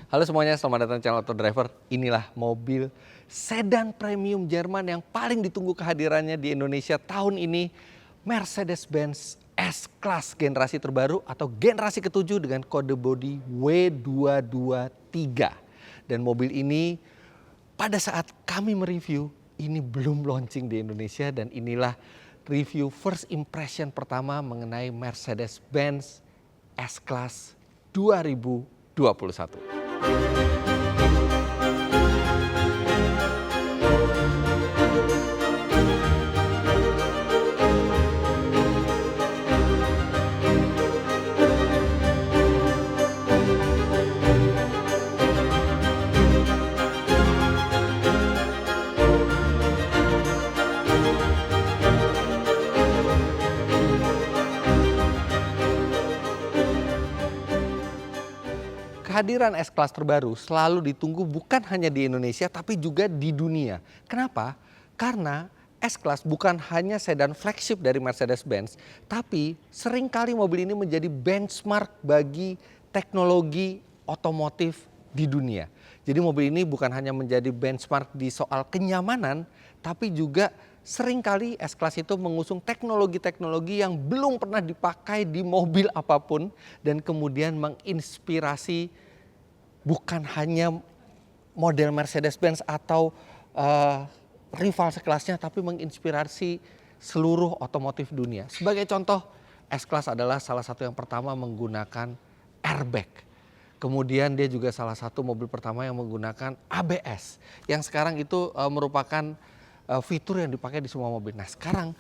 Halo semuanya, selamat datang di channel Auto Driver. Inilah mobil sedan premium Jerman yang paling ditunggu kehadirannya di Indonesia tahun ini. Mercedes-Benz S-Class generasi terbaru atau generasi ketujuh dengan kode bodi W223. Dan mobil ini pada saat kami mereview, ini belum launching di Indonesia. Dan inilah review first impression pertama mengenai Mercedes-Benz S-Class 2021. Kehadiran S-Class terbaru selalu ditunggu bukan hanya di Indonesia tapi juga di dunia. Kenapa? Karena S-Class bukan hanya sedan flagship dari Mercedes-Benz, tapi seringkali mobil ini menjadi benchmark bagi teknologi otomotif di dunia. Jadi mobil ini bukan hanya menjadi benchmark di soal kenyamanan, tapi juga seringkali S-Class itu mengusung teknologi-teknologi yang belum pernah dipakai di mobil apapun dan kemudian menginspirasi bukan hanya model Mercedes-Benz atau rival sekelasnya, tapi menginspirasi seluruh otomotif dunia. Sebagai contoh, S-Class adalah salah satu yang pertama menggunakan airbag. Kemudian dia juga salah satu mobil pertama yang menggunakan ABS, yang sekarang itu merupakan fitur yang dipakai di semua mobil. Nah sekarang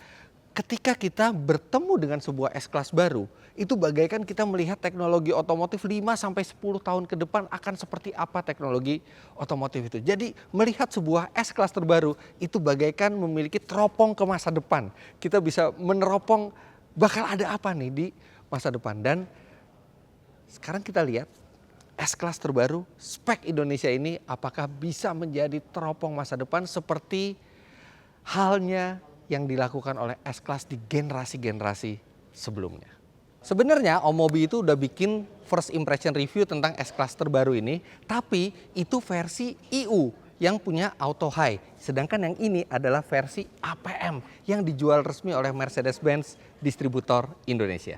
ketika kita bertemu dengan sebuah S-Class baru, itu bagaikan kita melihat teknologi otomotif 5-10 tahun ke depan akan seperti apa teknologi otomotif itu. Jadi melihat sebuah S-Class terbaru itu bagaikan memiliki teropong ke masa depan. Kita bisa meneropong bakal ada apa nih di masa depan. Dan sekarang kita lihat S-Class terbaru spek Indonesia ini apakah bisa menjadi teropong masa depan seperti halnya yang dilakukan oleh S-Class di generasi-generasi sebelumnya. Sebenarnya Om Mobi itu udah bikin first impression review tentang S-Class terbaru ini, tapi itu versi EU yang punya Auto High. Sedangkan yang ini adalah versi APM yang dijual resmi oleh Mercedes-Benz distributor Indonesia.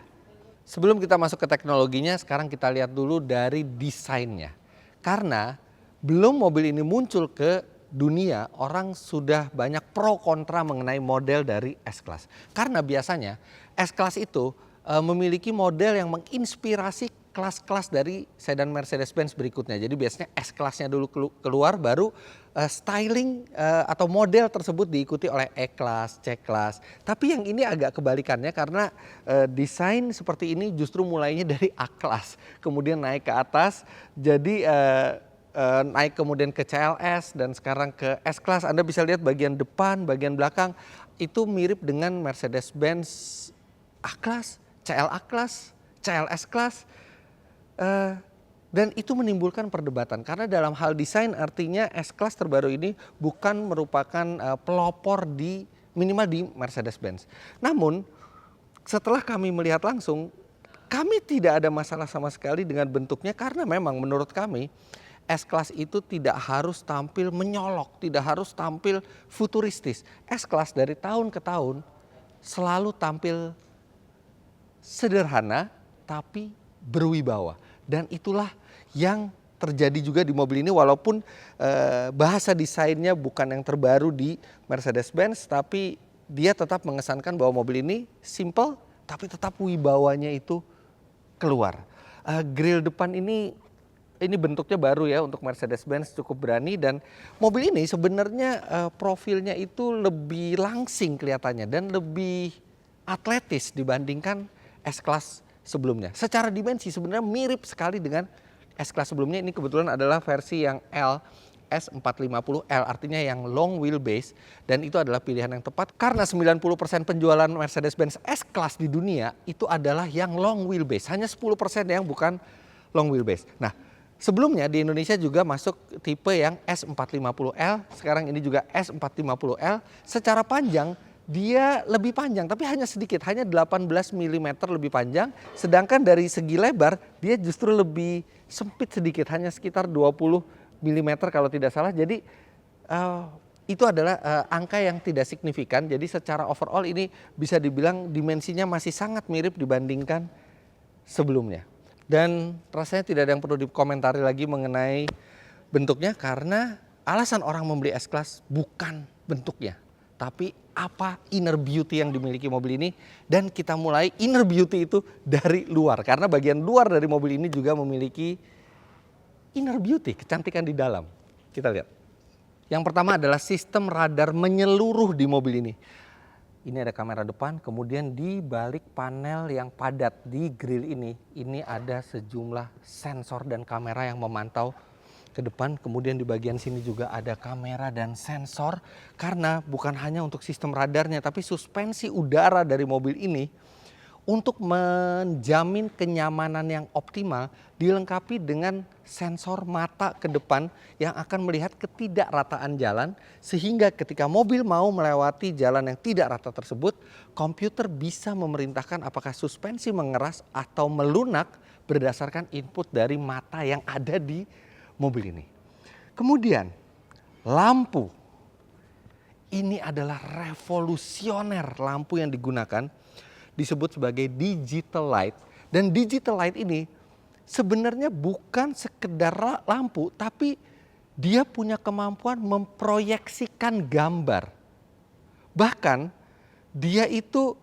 Sebelum kita masuk ke teknologinya, sekarang kita lihat dulu dari desainnya. Karena belum mobil ini muncul ke dunia, orang sudah banyak pro kontra mengenai model dari S-Class. Karena biasanya S-Class itu memiliki model yang menginspirasi kelas-kelas dari sedan Mercedes-Benz berikutnya. Jadi biasanya S-Class-nya dulu keluar, baru styling atau model tersebut diikuti oleh E-Class, C-Class. Tapi yang ini agak kebalikannya karena desain seperti ini justru mulainya dari A-Class, kemudian naik ke atas, jadi naik kemudian ke CLS dan sekarang ke S-Class. Anda bisa lihat bagian depan, bagian belakang itu mirip dengan Mercedes-Benz A-Class, CLA-Class, CLS-Class. Dan itu menimbulkan perdebatan karena dalam hal desain artinya S-Class terbaru ini bukan merupakan pelopor di minimal di Mercedes-Benz. Namun setelah kami melihat langsung, kami tidak ada masalah sama sekali dengan bentuknya karena memang menurut kami S-Class itu tidak harus tampil menyolok, tidak harus tampil futuristis. S-Class dari tahun ke tahun selalu tampil sederhana tapi berwibawa. Dan itulah yang terjadi juga di mobil ini walaupun bahasa desainnya bukan yang terbaru di Mercedes-Benz, tapi dia tetap mengesankan bahwa mobil ini simple tapi tetap wibawanya itu keluar. Grill depan ini bentuknya baru ya untuk Mercedes-Benz, cukup berani, dan mobil ini sebenarnya profilnya itu lebih langsing kelihatannya dan lebih atletis dibandingkan S-Class sebelumnya. Secara dimensi sebenarnya mirip sekali dengan S-Class sebelumnya. Ini kebetulan adalah versi yang L, S450L, artinya yang long wheelbase, dan itu adalah pilihan yang tepat karena 90% penjualan Mercedes-Benz S-Class di dunia itu adalah yang long wheelbase, hanya 10% yang bukan long wheelbase. Nah, sebelumnya di Indonesia juga masuk tipe yang S450L, sekarang ini juga S450L. Secara panjang dia lebih panjang, tapi hanya sedikit, hanya 18 mm lebih panjang. Sedangkan dari segi lebar, dia justru lebih sempit sedikit, hanya sekitar 20 mm kalau tidak salah. Jadi itu adalah angka yang tidak signifikan. Jadi secara overall ini bisa dibilang dimensinya masih sangat mirip dibandingkan sebelumnya. Dan rasanya tidak ada yang perlu dikomentari lagi mengenai bentuknya, karena alasan orang membeli S-Class bukan bentuknya, tapi apa inner beauty yang dimiliki mobil ini. Dan kita mulai inner beauty itu dari luar, karena bagian luar dari mobil ini juga memiliki inner beauty, kecantikan di dalam. Kita lihat. Yang pertama adalah sistem radar menyeluruh di mobil ini. Ini ada kamera depan, kemudian di balik panel yang padat di grill ini ada sejumlah sensor dan kamera yang memantau ke depan. Kemudian di bagian sini juga ada kamera dan sensor, karena bukan hanya untuk sistem radarnya, tapi suspensi udara dari mobil ini untuk menjamin kenyamanan yang optimal dilengkapi dengan sensor mata ke depan yang akan melihat ketidakrataan jalan, sehingga ketika mobil mau melewati jalan yang tidak rata tersebut, komputer bisa memerintahkan apakah suspensi mengeras atau melunak berdasarkan input dari mata yang ada di mobil ini. Kemudian lampu. Ini adalah revolusioner lampu yang digunakan, disebut sebagai digital light. Dan digital light ini sebenarnya bukan sekedar lampu, tapi dia punya kemampuan memproyeksikan gambar. Bahkan dia itu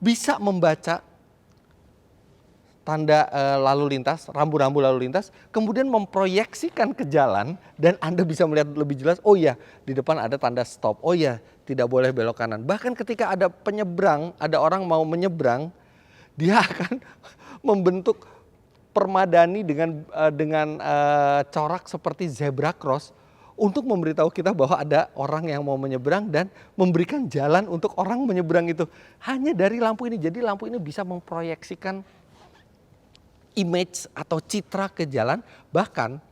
bisa membaca tanda lalu lintas, rambu-rambu lalu lintas, kemudian memproyeksikan ke jalan, dan Anda bisa melihat lebih jelas, oh ya di depan ada tanda stop, oh ya tidak boleh belok kanan. Bahkan ketika ada penyeberang, ada orang mau menyeberang, dia akan membentuk permadani dengan corak seperti zebra cross untuk memberitahu kita bahwa ada orang yang mau menyeberang dan memberikan jalan untuk orang menyeberang itu. Hanya dari lampu ini, jadi lampu ini bisa memproyeksikan image atau citra ke jalan. Bahkan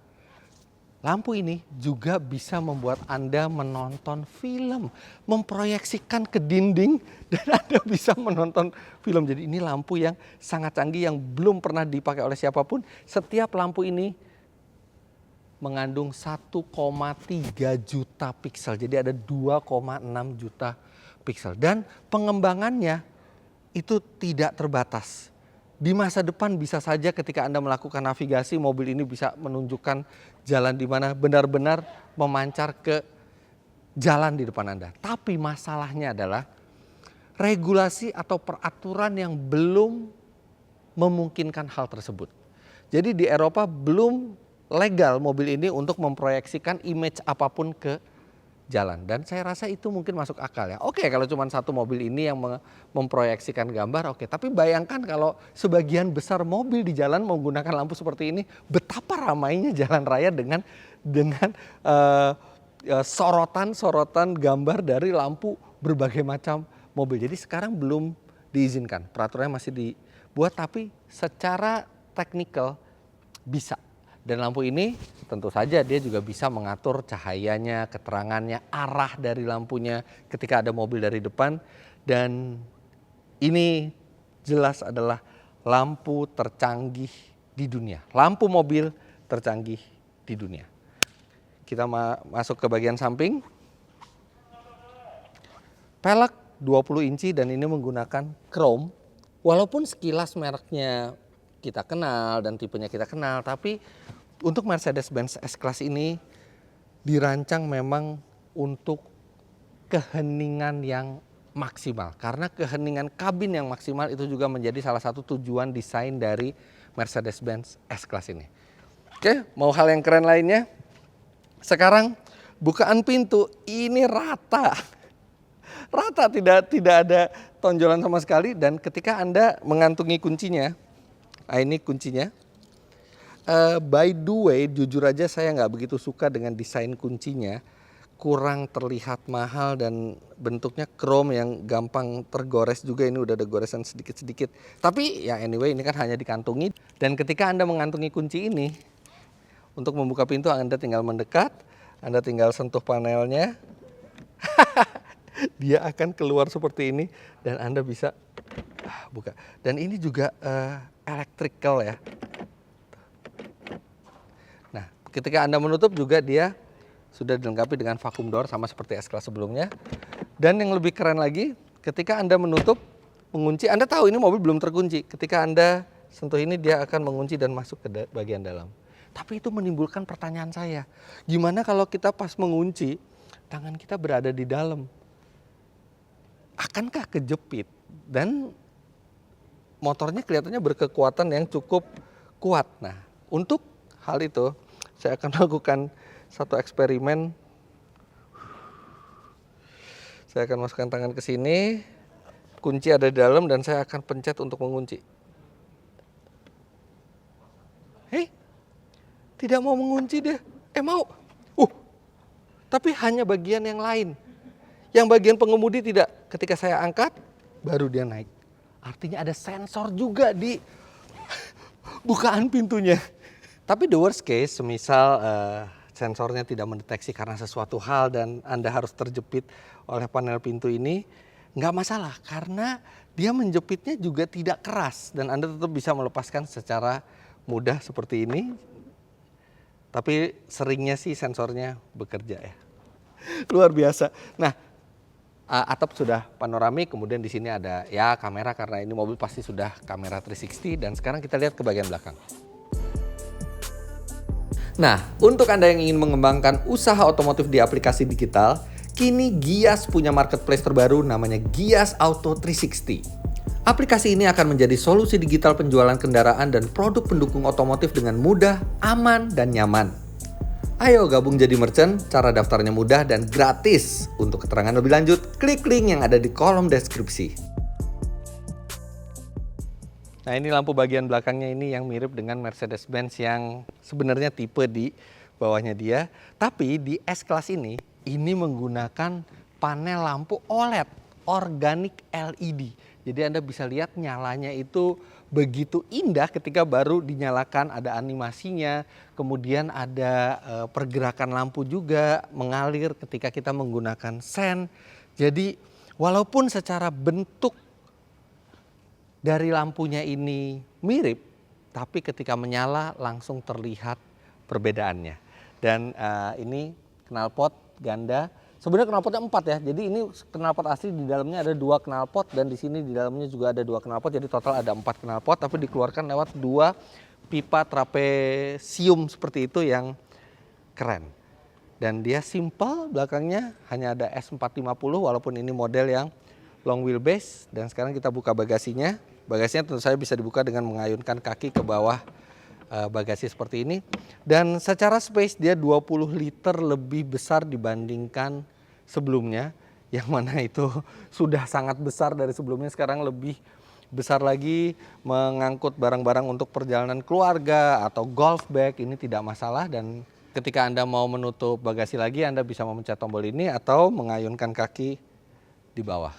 lampu ini juga bisa membuat Anda menonton film, memproyeksikan ke dinding dan Anda bisa menonton film. Jadi ini lampu yang sangat canggih yang belum pernah dipakai oleh siapapun. Setiap lampu ini mengandung 1,3 juta piksel. Jadi ada 2,6 juta piksel. Dan pengembangannya itu tidak terbatas. Di masa depan bisa saja ketika Anda melakukan navigasi, mobil ini bisa menunjukkan jalan di mana, benar-benar memancar ke jalan di depan Anda. Tapi masalahnya adalah regulasi atau peraturan yang belum memungkinkan hal tersebut. Jadi di Eropa belum legal mobil ini untuk memproyeksikan image apapun ke jalan, dan saya rasa itu mungkin masuk akal ya. Oke, kalau cuma satu mobil ini yang memproyeksikan gambar, oke. Tapi bayangkan kalau sebagian besar mobil di jalan menggunakan lampu seperti ini, betapa ramainya jalan raya dengan sorotan-sorotan gambar dari lampu berbagai macam mobil. Jadi sekarang belum diizinkan, peraturannya masih dibuat, tapi secara teknikal bisa. Dan lampu ini tentu saja dia juga bisa mengatur cahayanya, keterangannya, arah dari lampunya ketika ada mobil dari depan. Dan ini jelas adalah lampu tercanggih di dunia. Lampu mobil tercanggih di dunia. Kita masuk ke bagian samping. Pelek 20 inci dan ini menggunakan chrome. Walaupun sekilas mereknya kita kenal dan tipenya kita kenal, tapi untuk Mercedes-Benz S-Class ini dirancang memang untuk keheningan yang maksimal. Karena keheningan kabin yang maksimal itu juga menjadi salah satu tujuan desain dari Mercedes-Benz S-Class ini. Oke, mau hal yang keren lainnya? Sekarang bukaan pintu ini rata. Rata, tidak ada tonjolan sama sekali, dan ketika Anda mengantungi kuncinya, ini kuncinya. By the way, jujur aja saya nggak begitu suka dengan desain kuncinya. Kurang terlihat mahal dan bentuknya chrome yang gampang tergores juga. Ini udah ada goresan sedikit-sedikit. Tapi ya anyway, ini kan hanya dikantungi. Dan ketika Anda mengantungi kunci ini, untuk membuka pintu Anda tinggal mendekat, Anda tinggal sentuh panelnya. dia akan keluar seperti ini dan Anda bisa buka. Dan ini juga electrical ya. Nah, ketika Anda menutup juga dia sudah dilengkapi dengan vacuum door sama seperti S-Class sebelumnya. Dan yang lebih keren lagi, ketika Anda menutup, mengunci, Anda tahu ini mobil belum terkunci. Ketika Anda sentuh ini, dia akan mengunci dan masuk ke bagian dalam. Tapi itu menimbulkan pertanyaan saya, gimana kalau kita pas mengunci, tangan kita berada di dalam? Akankah kejepit? Dan motornya kelihatannya berkekuatan yang cukup kuat. Nah, untuk hal itu, saya akan melakukan satu eksperimen. Saya akan masukkan tangan ke sini, kunci ada di dalam dan saya akan pencet untuk mengunci. Hei, tidak mau mengunci dia. Mau. Tapi hanya bagian yang lain. Yang bagian pengemudi tidak. Ketika saya angkat, baru dia naik. Artinya ada sensor juga di bukaan pintunya. Tapi the worst case, semisal sensornya tidak mendeteksi karena sesuatu hal dan Anda harus terjepit oleh panel pintu ini, nggak masalah karena dia menjepitnya juga tidak keras dan Anda tetap bisa melepaskan secara mudah seperti ini. Tapi seringnya sih sensornya bekerja ya. Luar biasa. Nah, atap sudah panoramik, kemudian di sini ada ya kamera karena ini mobil pasti sudah kamera 360 dan sekarang kita lihat ke bagian belakang. Nah, untuk Anda yang ingin mengembangkan usaha otomotif di aplikasi digital, kini Gias punya marketplace terbaru namanya Gias Auto 360. Aplikasi ini akan menjadi solusi digital penjualan kendaraan dan produk pendukung otomotif dengan mudah, aman, dan nyaman. Ayo gabung jadi merchant, cara daftarnya mudah dan gratis. Untuk keterangan lebih lanjut, klik link yang ada di kolom deskripsi. Nah, ini lampu bagian belakangnya ini yang mirip dengan Mercedes-Benz yang sebenarnya tipe di bawahnya dia. Tapi di S-Class ini menggunakan panel lampu OLED, organic LED. Jadi Anda bisa lihat nyalanya itu begitu indah ketika baru dinyalakan, ada animasinya. Kemudian ada pergerakan lampu juga mengalir ketika kita menggunakan sen. Jadi walaupun secara bentuk dari lampunya ini mirip, tapi ketika menyala langsung terlihat perbedaannya. Dan ini knalpot ganda. Sebenarnya knalpotnya 4 ya. Jadi ini knalpot asli, di dalamnya ada 2 knalpot dan di sini di dalamnya juga ada 2 knalpot. Jadi total ada 4 knalpot, tapi dikeluarkan lewat 2 pipa trapesium seperti itu yang keren. Dan dia simple, belakangnya hanya ada S450 walaupun ini model yang long wheelbase. Dan sekarang kita buka bagasinya. Bagasinya tentu saja bisa dibuka dengan mengayunkan kaki ke bawah bagasi seperti ini. Dan secara space dia 20 liter lebih besar dibandingkan sebelumnya. Yang mana itu sudah sangat besar dari sebelumnya, sekarang lebih besar lagi, mengangkut barang-barang untuk perjalanan keluarga atau golf bag ini tidak masalah. Dan ketika Anda mau menutup bagasi lagi, Anda bisa memencet tombol ini atau mengayunkan kaki di bawah.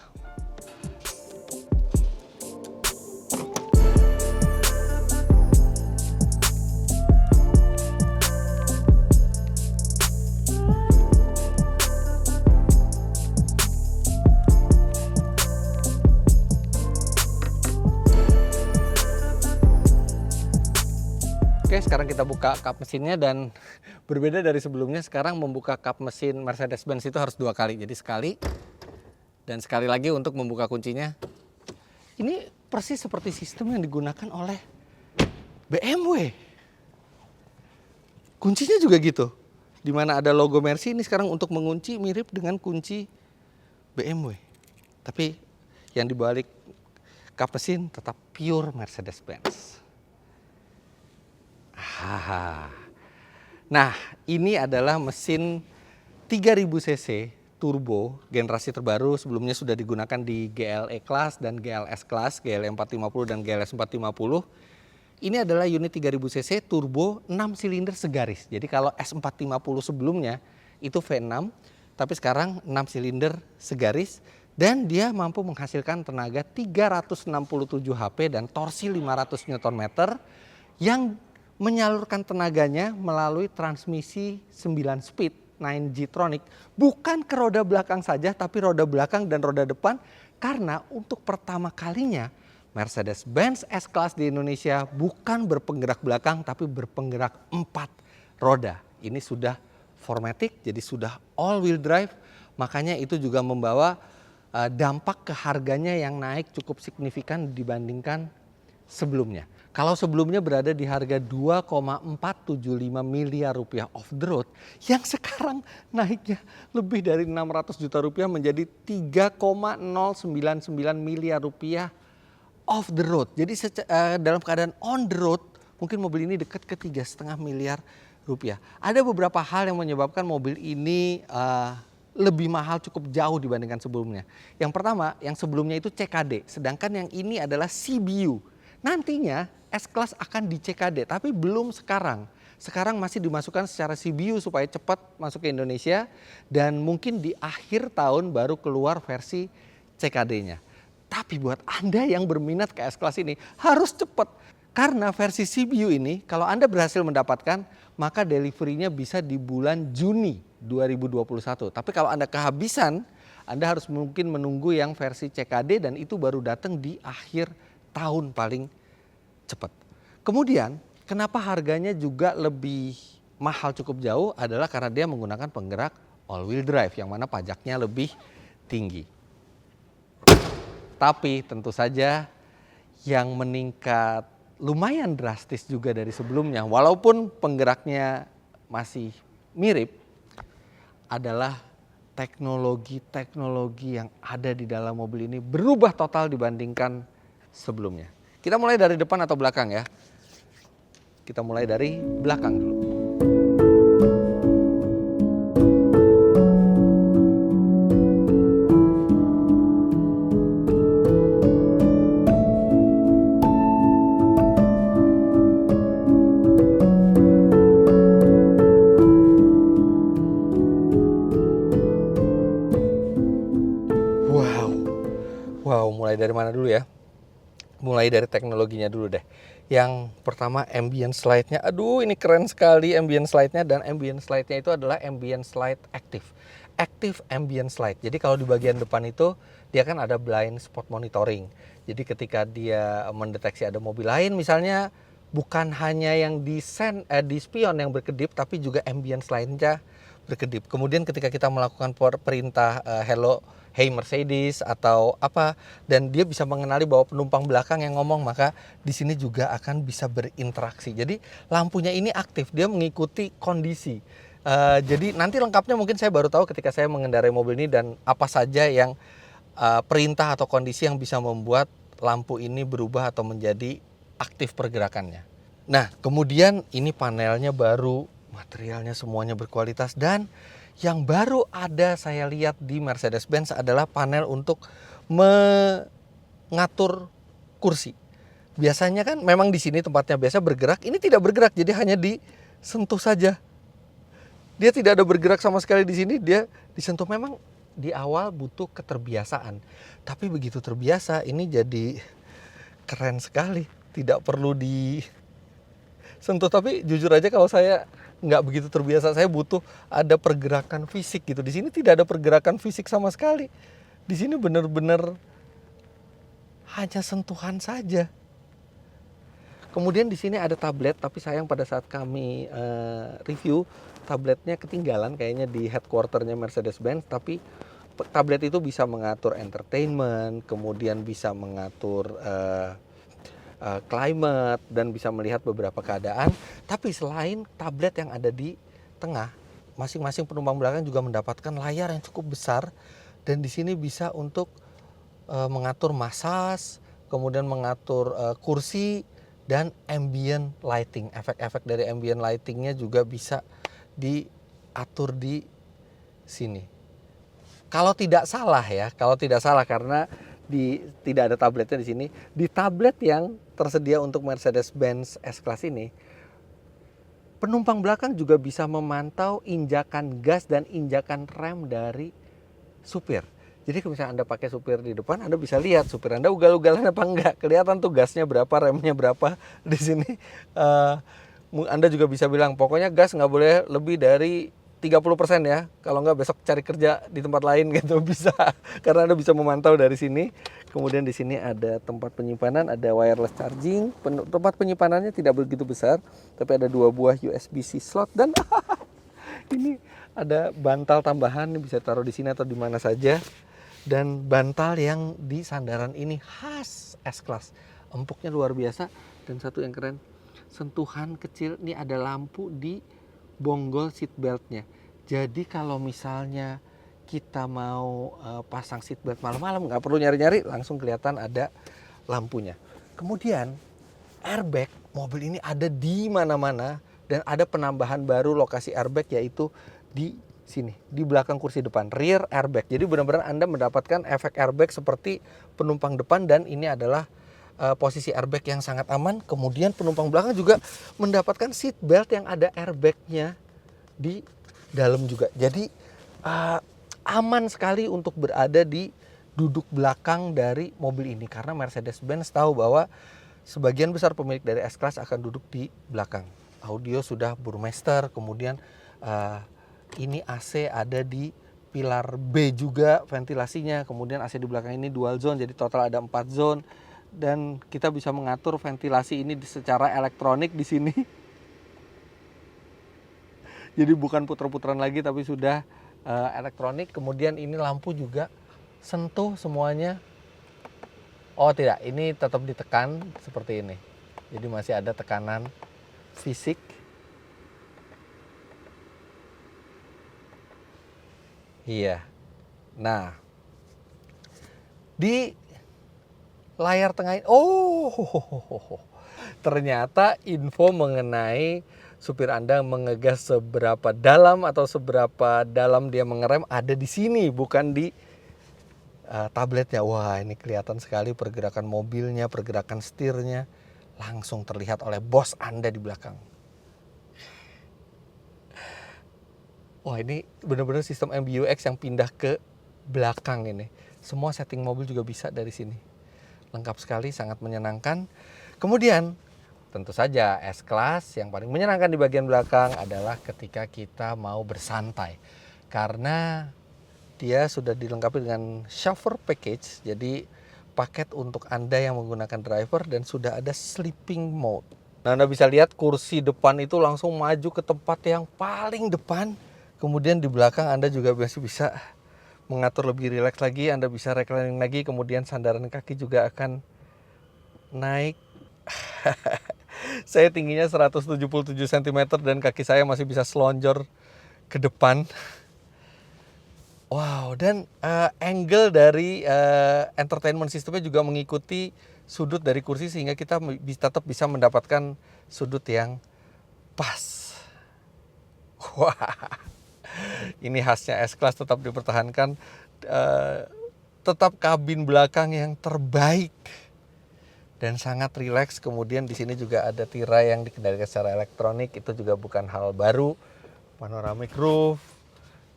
Oke, sekarang kita buka kap mesinnya dan berbeda dari sebelumnya, sekarang membuka kap mesin Mercedes-Benz itu harus 2 kali. Jadi sekali dan sekali lagi untuk membuka kuncinya. Ini persis seperti sistem yang digunakan oleh BMW. Kuncinya juga gitu. Di mana ada logo Mercy, ini sekarang untuk mengunci mirip dengan kunci BMW. Tapi yang dibalik kap mesin tetap pure Mercedes-Benz. Nah, ini adalah mesin 3000 cc turbo generasi terbaru. Sebelumnya sudah digunakan di GLE Class dan GLS Class, GLE 450 dan GLS 450. Ini adalah unit 3000 cc turbo 6 silinder segaris. Jadi kalau S450 sebelumnya itu V6, tapi sekarang 6 silinder segaris dan dia mampu menghasilkan tenaga 367 HP dan torsi 500 Nm yang menyalurkan tenaganya melalui transmisi 9 speed G-Tronic bukan ke roda belakang saja, tapi roda belakang dan roda depan, karena untuk pertama kalinya Mercedes-Benz S-Class di Indonesia bukan berpenggerak belakang tapi berpenggerak 4 roda. Ini sudah 4MATIC, jadi sudah all wheel drive, makanya itu juga membawa dampak ke harganya yang naik cukup signifikan dibandingkan sebelumnya. Kalau sebelumnya berada di harga 2,475 miliar rupiah off the road, yang sekarang naiknya lebih dari 600 juta rupiah menjadi 3,099 miliar rupiah off the road. Jadi dalam keadaan on the road, mungkin mobil ini dekat ke 3,5 miliar rupiah. Ada beberapa hal yang menyebabkan mobil ini lebih mahal cukup jauh dibandingkan sebelumnya. Yang pertama, yang sebelumnya itu CKD, sedangkan yang ini adalah CBU. Nantinya S-Class akan di CKD, tapi belum sekarang. Sekarang masih dimasukkan secara CBU supaya cepat masuk ke Indonesia, dan mungkin di akhir tahun baru keluar versi CKD-nya. Tapi buat Anda yang berminat ke S-Class ini harus cepat. Karena versi CBU ini kalau Anda berhasil mendapatkan, maka delivery-nya bisa di bulan Juni 2021. Tapi kalau Anda kehabisan, Anda harus mungkin menunggu yang versi CKD, dan itu baru datang di akhir tahun paling cepat. Kemudian kenapa harganya juga lebih mahal cukup jauh adalah karena dia menggunakan penggerak all wheel drive yang mana pajaknya lebih tinggi. Tapi tentu saja yang meningkat lumayan drastis juga dari sebelumnya, walaupun penggeraknya masih mirip, adalah teknologi yang ada di dalam mobil ini berubah total dibandingkan sebelumnya. Kita mulai dari depan atau belakang ya? Kita mulai dari belakang dulu. Wow, mulai dari mana dulu ya? Mulai dari teknologinya dulu deh. Yang pertama ambient slide-nya. Aduh, ini keren sekali ambient slide-nya, dan ambient slide-nya itu adalah ambient slide active. Active ambient slide. Jadi kalau di bagian depan itu dia kan ada blind spot monitoring. Jadi ketika dia mendeteksi ada mobil lain misalnya, bukan hanya yang di spion yang berkedip, tapi juga ambient slide-nya berkedip. Kemudian ketika kita melakukan perintah hello, hey Mercedes atau apa, dan dia bisa mengenali bahwa penumpang belakang yang ngomong, maka di sini juga akan bisa berinteraksi. Jadi lampunya ini aktif, dia mengikuti kondisi. Jadi nanti lengkapnya mungkin saya baru tahu ketika saya mengendarai mobil ini, dan apa saja yang perintah atau kondisi yang bisa membuat lampu ini berubah atau menjadi aktif pergerakannya. Nah, kemudian ini panelnya baru, materialnya semuanya berkualitas, dan yang baru ada saya lihat di Mercedes-Benz adalah panel untuk mengatur kursi. Biasanya kan memang di sini tempatnya biasa bergerak, ini tidak bergerak, jadi hanya disentuh saja. Dia tidak ada bergerak sama sekali di sini, dia disentuh. Memang di awal butuh keterbiasaan, tapi begitu terbiasa ini jadi keren sekali, tidak perlu disentuh. Tapi jujur aja kalau saya nggak begitu terbiasa, saya butuh ada pergerakan fisik gitu. Di sini tidak ada pergerakan fisik sama sekali. Di sini benar-benar hanya sentuhan saja. Kemudian di sini ada tablet, tapi sayang pada saat kami review tabletnya ketinggalan kayaknya di headquarternya Mercedes-Benz. Tapi tablet itu bisa mengatur entertainment, kemudian bisa mengatur climate, dan bisa melihat beberapa keadaan. Tapi selain tablet yang ada di tengah, masing-masing penumpang belakang juga mendapatkan layar yang cukup besar, dan di sini bisa untuk mengatur massage, kemudian mengatur kursi, dan ambient lighting. Efek-efek dari ambient lightingnya juga bisa diatur di sini. Kalau tidak salah karena tidak ada tabletnya di sini. Di tablet yang tersedia untuk Mercedes-Benz S-Class ini, penumpang belakang juga bisa memantau injakan gas dan injakan rem dari supir. Jadi kalau misalnya Anda pakai supir di depan, Anda bisa lihat supir Anda ugal-ugalan apa enggak. Kelihatan tuh gasnya berapa, remnya berapa. Di sini Anda juga bisa bilang, pokoknya gas nggak boleh lebih dari 30% ya. Kalau nggak besok cari kerja di tempat lain gitu bisa. Karena Anda bisa memantau dari sini. Kemudian di sini ada tempat penyimpanan, ada wireless charging. Tempat penyimpanannya tidak begitu besar, tapi ada 2 buah USB-C slot dan ini ada bantal tambahan, bisa taruh di sini atau di mana saja. Dan bantal yang di sandaran ini khas S-Class. Empuknya luar biasa. Dan satu yang keren, sentuhan kecil, ini ada lampu di bonggol seat beltnya. Jadi kalau misalnya kita mau pasang seat belt malam-malam, nggak perlu nyari-nyari, langsung kelihatan ada lampunya. Kemudian airbag mobil ini ada di mana-mana dan ada penambahan baru lokasi airbag yaitu di sini, di belakang kursi depan, rear airbag. Jadi benar-benar Anda mendapatkan efek airbag seperti penumpang depan dan ini adalah posisi airbag yang sangat aman. Kemudian penumpang belakang juga mendapatkan seat belt yang ada airbagnya di dalam juga. Jadi aman sekali untuk berada di duduk belakang dari mobil ini karena Mercedes-Benz tahu bahwa sebagian besar pemilik dari S-Class akan duduk di belakang. Audio sudah Burmester, kemudian ini AC ada di pilar B juga ventilasinya, kemudian AC di belakang ini dual zone, jadi total ada 4 zone. Dan kita bisa mengatur ventilasi ini secara elektronik di sini. Jadi bukan puter-puteran lagi tapi sudah elektronik. Kemudian ini lampu juga sentuh semuanya. Oh tidak, ini tetap ditekan seperti ini. Jadi masih ada tekanan fisik. Iya. Nah, di layar tengah ini, ternyata info mengenai supir Anda mengegas seberapa dalam atau seberapa dalam dia mengerem ada di sini, bukan di tabletnya. Wah, ini kelihatan sekali pergerakan mobilnya, pergerakan setirnya langsung terlihat oleh bos Anda di belakang. Wah, ini benar-benar sistem MBUX yang pindah ke belakang ini. Semua setting mobil juga bisa dari sini. Lengkap sekali, sangat menyenangkan. Kemudian tentu saja S-Class yang paling menyenangkan di bagian belakang adalah ketika kita mau bersantai. Karena dia sudah dilengkapi dengan chauffeur package, jadi paket untuk Anda yang menggunakan driver dan sudah ada sleeping mode. Nah, Anda bisa lihat kursi depan itu langsung maju ke tempat yang paling depan. Kemudian di belakang Anda juga masih bisa mengatur lebih rileks lagi, Anda bisa reclining lagi, kemudian sandaran kaki juga akan naik. Saya tingginya 177 cm dan kaki saya masih bisa selonjor ke depan. Wow, dan angle dari entertainment systemnya juga mengikuti sudut dari kursi sehingga kita tetap bisa mendapatkan sudut yang pas. Wah. Ini khasnya S-Class, tetap dipertahankan, tetap kabin belakang yang terbaik dan sangat rileks. Kemudian di sini juga ada tirai yang dikendalikan secara elektronik, itu juga bukan hal baru. Panoramic roof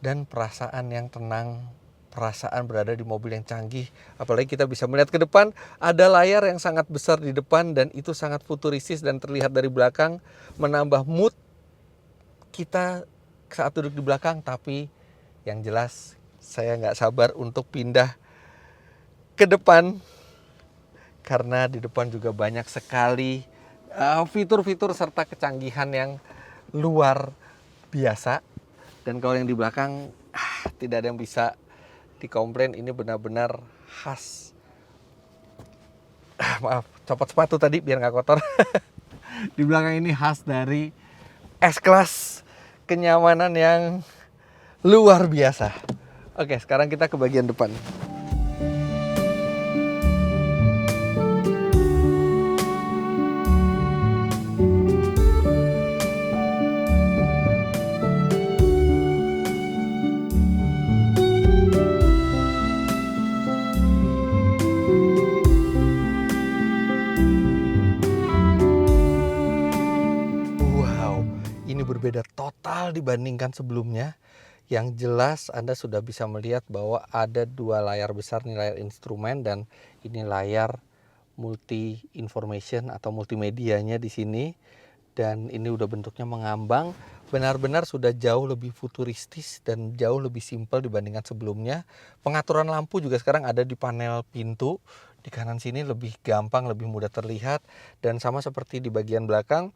dan perasaan yang tenang, perasaan berada di mobil yang canggih. Apalagi kita bisa melihat ke depan, ada layar yang sangat besar di depan dan itu sangat futuristis dan terlihat dari belakang, menambah mood kita saat duduk di belakang. Tapi yang jelas saya nggak sabar untuk pindah ke depan karena di depan juga banyak sekali fitur-fitur serta kecanggihan yang luar biasa. Dan kalau yang di belakang tidak ada yang bisa dikomplain, ini benar-benar khas. Maaf, copot sepatu tadi biar nggak kotor. Di belakang ini khas dari S-Class, kenyamanan yang luar biasa. Oke, sekarang kita ke bagian depan. Wow, ini berbeda total dibandingkan sebelumnya. Yang jelas Anda sudah bisa melihat bahwa ada dua layar besar, nih layar instrumen dan ini layar multi information atau multimedianya di sini. dan ini udah bentuknya mengambang, benar-benar sudah jauh lebih futuristis dan jauh lebih simpel dibandingkan sebelumnya. Pengaturan lampu juga sekarang ada di panel pintu, di kanan sini lebih gampang, lebih mudah terlihat, dan sama seperti di bagian belakang,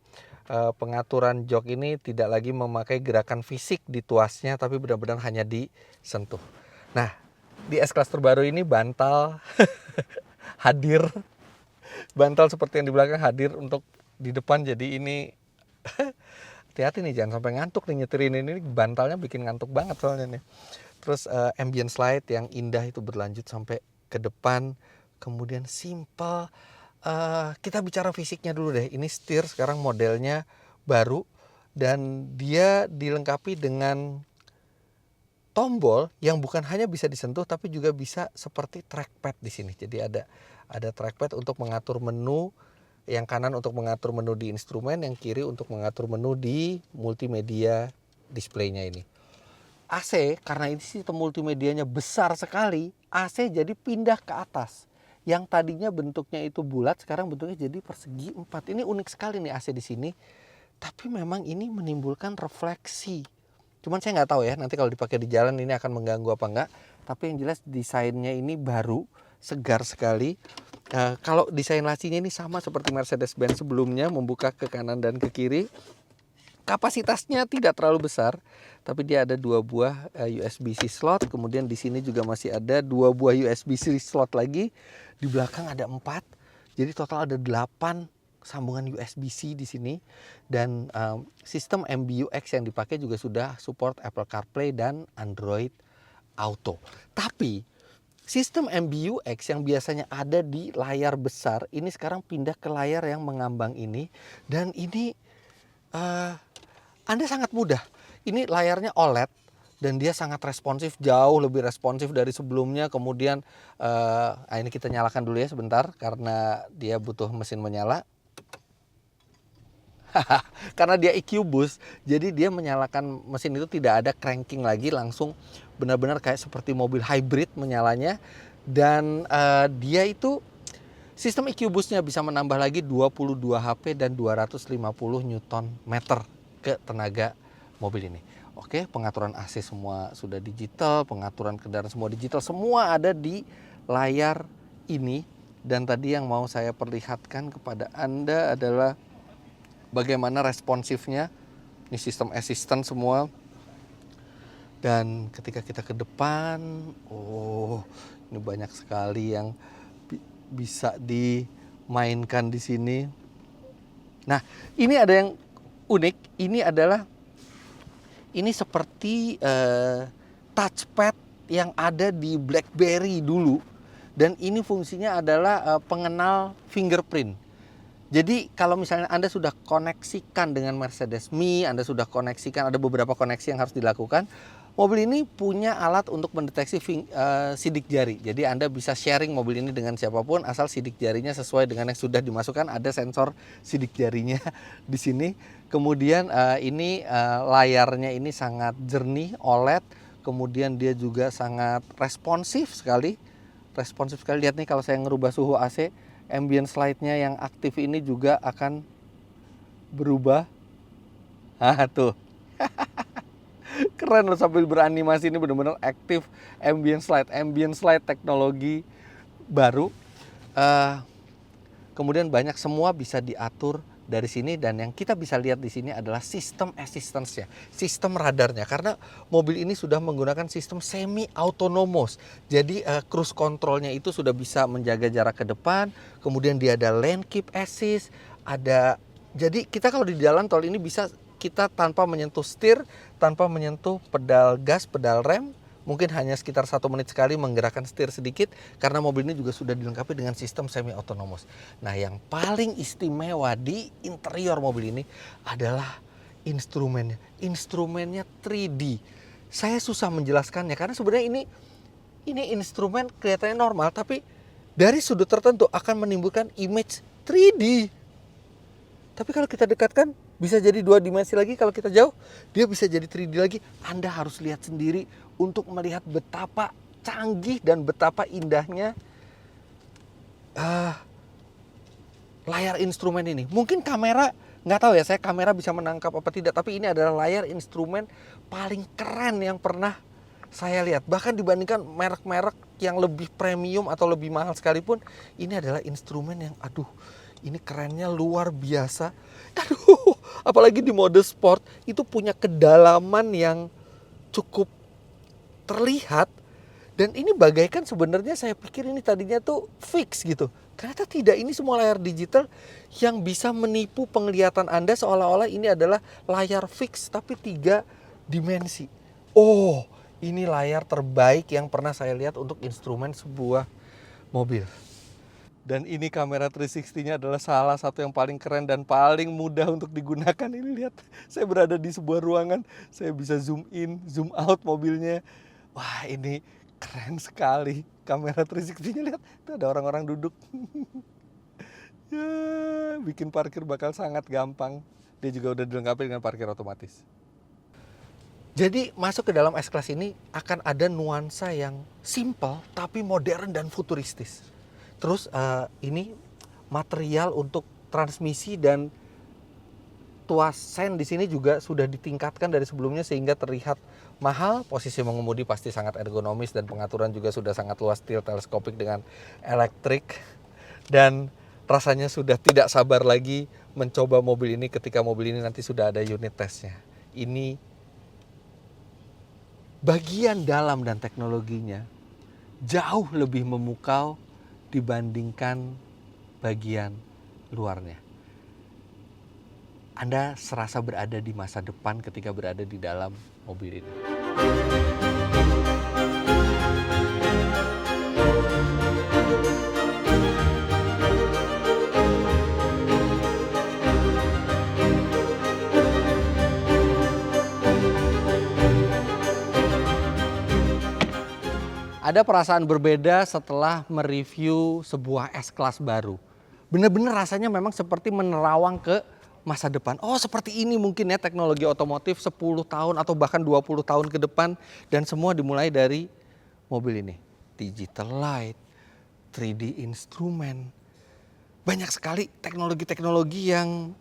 pengaturan jok ini tidak lagi memakai gerakan fisik di tuasnya, tapi benar-benar hanya disentuh. Nah, di S-Class terbaru ini bantal hadir, bantal seperti yang di belakang hadir untuk di depan, jadi ini hati-hati nih, jangan sampai ngantuk nih nyetirin ini, bantalnya bikin ngantuk banget soalnya nih. Terus ambient slide yang indah itu berlanjut sampai ke depan, kemudian simple. Kita bicara fisiknya dulu deh, ini setir sekarang modelnya baru dan dia dilengkapi dengan tombol yang bukan hanya bisa disentuh tapi juga bisa seperti trackpad di sini. Jadi ada trackpad untuk mengatur menu, yang kanan untuk mengatur menu di instrumen, yang kiri untuk mengatur menu di multimedia displaynya ini. AC karena ini sistem multimedianya besar sekali, AC jadi pindah ke atas. Yang tadinya bentuknya itu bulat, sekarang bentuknya jadi persegi 4. Ini unik sekali nih AC di sini. Tapi memang ini menimbulkan refleksi. Cuman saya nggak tahu ya, nanti kalau dipakai di jalan ini akan mengganggu apa enggak. Tapi yang jelas desainnya ini baru, segar sekali. Kalau desain lacinya ini sama seperti Mercedes-Benz sebelumnya, membuka ke kanan dan ke kiri. Kapasitasnya tidak terlalu besar, tapi dia ada 2 buah USB-C slot. Kemudian di sini juga masih ada 2 buah USB-C slot lagi. Di belakang ada 4, jadi total ada 8 sambungan USB-C di sini, dan sistem MBUX yang dipakai juga sudah support Apple CarPlay dan Android Auto. Tapi sistem MBUX yang biasanya ada di layar besar ini sekarang pindah ke layar yang mengambang ini, dan ini Anda sangat mudah. Ini layarnya OLED dan dia sangat responsif, jauh lebih responsif dari sebelumnya. Kemudian ini kita nyalakan dulu ya sebentar karena dia butuh mesin menyala. Karena dia EQ Boost, jadi dia menyalakan mesin itu tidak ada cranking lagi, langsung benar-benar kayak seperti mobil hybrid menyalanya. Dan dia itu sistem EQ Boost-nya bisa menambah lagi 22 HP dan 250 Nm ke tenaga mobil ini. Oke, pengaturan AC semua sudah digital, pengaturan kendaraan semua digital, semua ada di layar ini. Dan tadi yang mau saya perlihatkan kepada Anda adalah bagaimana responsifnya. Ini sistem assistant semua. Dan ketika kita ke depan, ini banyak sekali yang bisa dimainkan di sini. Nah, ini ada yang unik. Ini seperti touchpad yang ada di BlackBerry dulu. Dan ini fungsinya adalah pengenal fingerprint. Jadi kalau misalnya Anda sudah koneksikan dengan Mercedes Me, Anda sudah koneksikan, ada beberapa koneksi yang harus dilakukan. Mobil ini punya alat untuk mendeteksi sidik jari. Jadi Anda bisa sharing mobil ini dengan siapapun asal sidik jarinya sesuai dengan yang sudah dimasukkan. Ada sensor sidik jarinya di sini. Kemudian ini layarnya ini sangat jernih, OLED. Kemudian dia juga sangat responsif sekali. Lihat nih kalau saya ngerubah suhu AC. Ambient slide-nya yang aktif ini juga akan berubah. Tuh. Keren loh, sambil beranimasi ini benar-benar aktif ambient slide teknologi baru. Kemudian banyak semua bisa diatur dari sini, dan yang kita bisa lihat di sini adalah sistem assistance-nya, sistem radarnya, karena mobil ini sudah menggunakan sistem semi autonomous. Jadi cruise controlnya itu sudah bisa menjaga jarak ke depan, kemudian dia ada lane keep assist, jadi kita kalau di jalan tol ini bisa kita tanpa menyentuh setir, tanpa menyentuh pedal gas, pedal rem, mungkin hanya sekitar 1 menit sekali menggerakkan setir sedikit, karena mobil ini juga sudah dilengkapi dengan sistem semi autonomous. Nah, yang paling istimewa di interior mobil ini adalah instrumennya. Instrumennya 3D. Saya susah menjelaskannya karena sebenarnya ini instrumen kelihatannya normal, tapi dari sudut tertentu akan menimbulkan image 3D. Tapi kalau kita dekatkan bisa jadi 2 dimensi lagi, kalau kita jauh dia bisa jadi 3D lagi. Anda harus lihat sendiri untuk melihat betapa canggih dan betapa indahnya layar instrumen ini. Mungkin kamera Nggak tahu ya saya kamera bisa menangkap apa tidak, tapi ini adalah layar instrumen paling keren yang pernah saya lihat. Bahkan dibandingkan merek-merek yang lebih premium atau lebih mahal sekalipun, ini adalah instrumen yang aduh, ini kerennya luar biasa. Aduh, apalagi di mode sport itu punya kedalaman yang cukup terlihat. Dan ini bagaikan sebenarnya saya pikir ini tadinya tuh fix gitu. Ternyata tidak, ini semua layar digital yang bisa menipu penglihatan Anda seolah-olah ini adalah layar fix tapi 3 dimensi. Oh, ini layar terbaik yang pernah saya lihat untuk instrumen sebuah mobil. Dan ini kamera 360-nya adalah salah satu yang paling keren dan paling mudah untuk digunakan. Ini lihat, saya berada di sebuah ruangan, saya bisa zoom in, zoom out mobilnya. Wah, ini keren sekali kamera 360-nya, lihat itu ada orang-orang duduk. Ya, bikin parkir bakal sangat gampang. Dia juga udah dilengkapi dengan parkir otomatis. Jadi masuk ke dalam S-Class ini akan ada nuansa yang simple tapi modern dan futuristis. Terus ini material untuk transmisi dan tuas sen di sini juga sudah ditingkatkan dari sebelumnya sehingga terlihat mahal. Posisi mengemudi pasti sangat ergonomis dan pengaturan juga sudah sangat luas, tilt teleskopik dengan elektrik. Dan rasanya sudah tidak sabar lagi mencoba mobil ini ketika mobil ini nanti sudah ada unit tesnya. Ini bagian dalam dan teknologinya jauh lebih memukau dibandingkan bagian luarnya. Anda serasa berada di masa depan ketika berada di dalam mobil ini. Ada perasaan berbeda setelah mereview sebuah S-Class baru. Benar-benar rasanya memang seperti menerawang ke masa depan. Oh, seperti ini mungkin ya teknologi otomotif 10 tahun atau bahkan 20 tahun ke depan. Dan semua dimulai dari mobil ini. Digital light, 3D instrumen. Banyak sekali teknologi-teknologi yang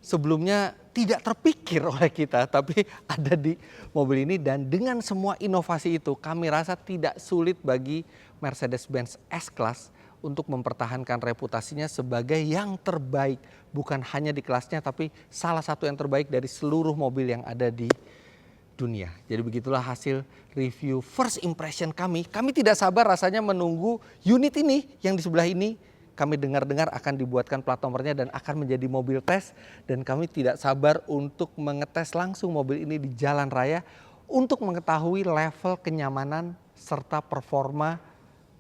sebelumnya tidak terpikir oleh kita, tapi ada di mobil ini. Dan dengan semua inovasi itu, kami rasa tidak sulit bagi Mercedes-Benz S-Class untuk mempertahankan reputasinya sebagai yang terbaik. Bukan hanya di kelasnya, tapi salah satu yang terbaik dari seluruh mobil yang ada di dunia. Jadi begitulah hasil review first impression kami. Kami tidak sabar rasanya menunggu unit ini yang di sebelah ini. Kami dengar-dengar akan dibuatkan plat nomornya dan akan menjadi mobil tes. Dan kami tidak sabar untuk mengetes langsung mobil ini di jalan raya untuk mengetahui level kenyamanan serta performa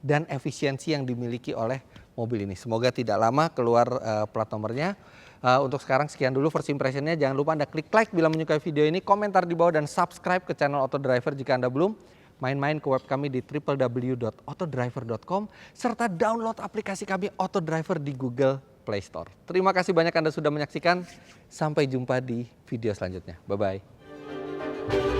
dan efisiensi yang dimiliki oleh mobil ini. Semoga tidak lama keluar plat nomornya. Untuk sekarang sekian dulu first impressionnya. Jangan lupa Anda klik like bila menyukai video ini, komentar di bawah dan subscribe ke channel Autodriver jika Anda belum. Main-main ke web kami di www.autodriver.com serta download aplikasi kami Autodriver di Google Play Store. Terima kasih banyak Anda sudah menyaksikan. Sampai jumpa di video selanjutnya. Bye-bye.